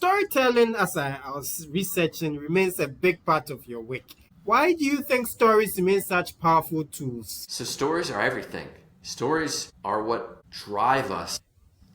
Storytelling, as I was researching, remains a big part of your work. Why do you think stories remain such powerful tools? So stories are everything. Stories are what drive us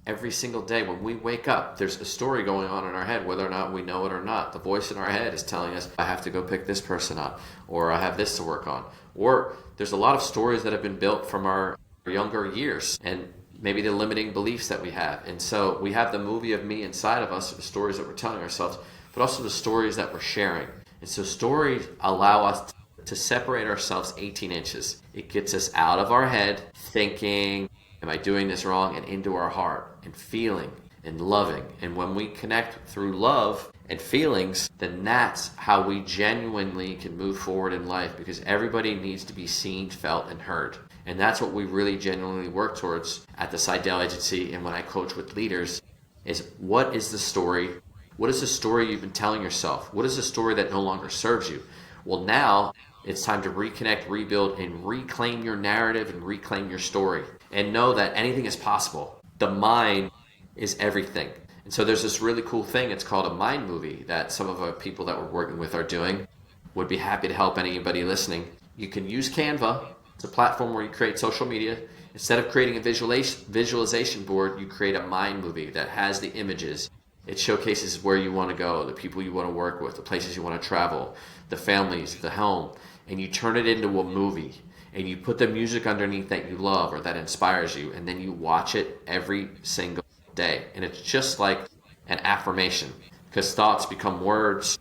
every single day. When we wake up, there's a story going on in our head, whether or not we know it or not. The voice in our head is telling us, I have to go pick this person up, or I have this to work on. Or there's a lot of stories that have been built from our younger years and maybe the limiting beliefs that we have. And so we have the movie of me inside of us, the stories that we're telling ourselves, but also the stories that we're sharing. And so stories allow us to separate ourselves 18 inches. It gets us out of our head thinking, am I doing this wrong? And into our heart and feeling and loving. And when we connect through love and feelings, then that's how we genuinely can move forward in life, because everybody needs to be seen, felt, and heard. And that's what we really genuinely work towards at the Seidel Agency. And when I coach with leaders, is what is the story? What is the story you've been telling yourself? What is the story that no longer serves you? Well, now it's time to reconnect, rebuild, and reclaim your narrative and reclaim your story. And know that anything is possible. The mind is everything. And so there's this really cool thing. It's called a mind movie that some of our people that we're working with are doing. Would be happy to help anybody listening. You can use Canva. It's a platform where you create social media. Instead of creating a visualization board, you create a mind movie that has the images. It showcases where you want to go, the people you want to work with, the places you want to travel, the families, the home, and you turn it into a movie. And you put the music underneath that you love or that inspires you, and then you watch it every single day. And it's just like an affirmation, because thoughts become words,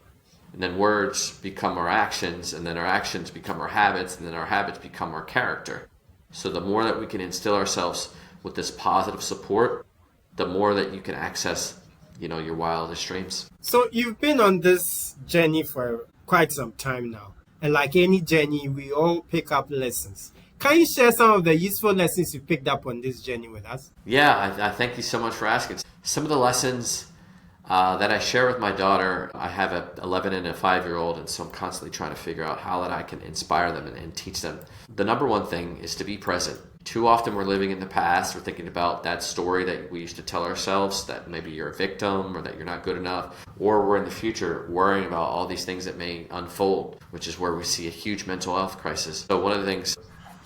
and then words become our actions, and then our actions become our habits, and then our habits become our character. So the more that we can instill ourselves with this positive support, the more that you can access, your wildest dreams. So you've been on this journey for quite some time now. And like any journey, we all pick up lessons. Can you share some of the useful lessons you picked up on this journey with us? Yeah, I thank you so much for asking. Some of the lessons that I share with my daughter, I have an 11 and a 5-year-old, and so I'm constantly trying to figure out how that I can inspire them and teach them. The number one thing is to be present. Too often we're living in the past. We're thinking about that story that we used to tell ourselves, that maybe you're a victim or that you're not good enough, or we're in the future worrying about all these things that may unfold, which is where we see a huge mental health crisis. So one of the things,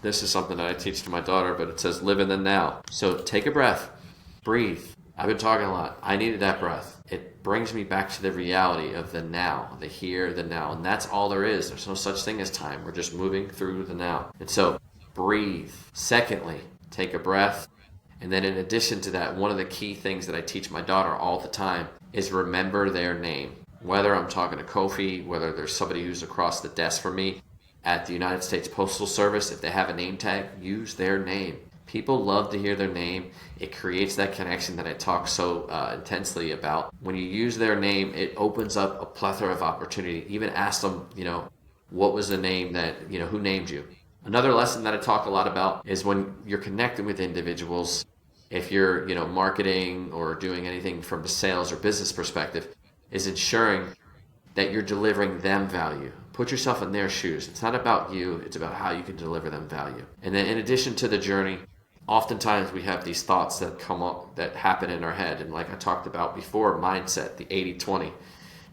this is something that I teach to my daughter, but it says live in the now. So take a breath, breathe. I've been talking a lot. I needed that breath. It brings me back to the reality of the now, the here, the now. And that's all there is. There's no such thing as time. We're just moving through the now. And so breathe. Secondly, take a breath. And then in addition to that, one of the key things that I teach my daughter all the time is remember their name. Whether I'm talking to Kofi, whether there's somebody who's across the desk from me at the United States Postal Service, if they have a name tag, use their name. People love to hear their name. It creates that connection that I talk so intensely about. When you use their name, it opens up a plethora of opportunity. Even ask them, what was the name that, who named you? Another lesson that I talk a lot about is when you're connecting with individuals, if you're, marketing or doing anything from a sales or business perspective, is ensuring that you're delivering them value. Put yourself in their shoes. It's not about you, it's about how you can deliver them value. And then in addition to the journey, oftentimes we have these thoughts that come up, that happen in our head. And like I talked about before, mindset, the 80-20.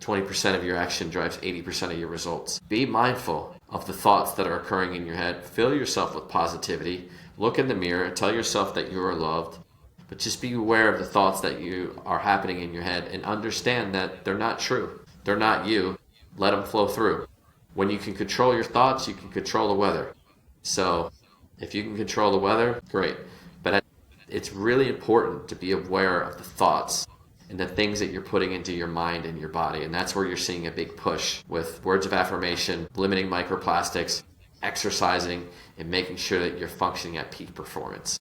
20% of your action drives 80% of your results. Be mindful of the thoughts that are occurring in your head. Fill yourself with positivity. Look in the mirror and tell yourself that you are loved. But just be aware of the thoughts that you are happening in your head and understand that they're not true. They're not you. Let them flow through. When you can control your thoughts, you can control the weather. So if you can control the weather, great. But it's really important to be aware of the thoughts and the things that you're putting into your mind and your body. And that's where you're seeing a big push with words of affirmation, limiting microplastics, exercising, and making sure that you're functioning at peak performance.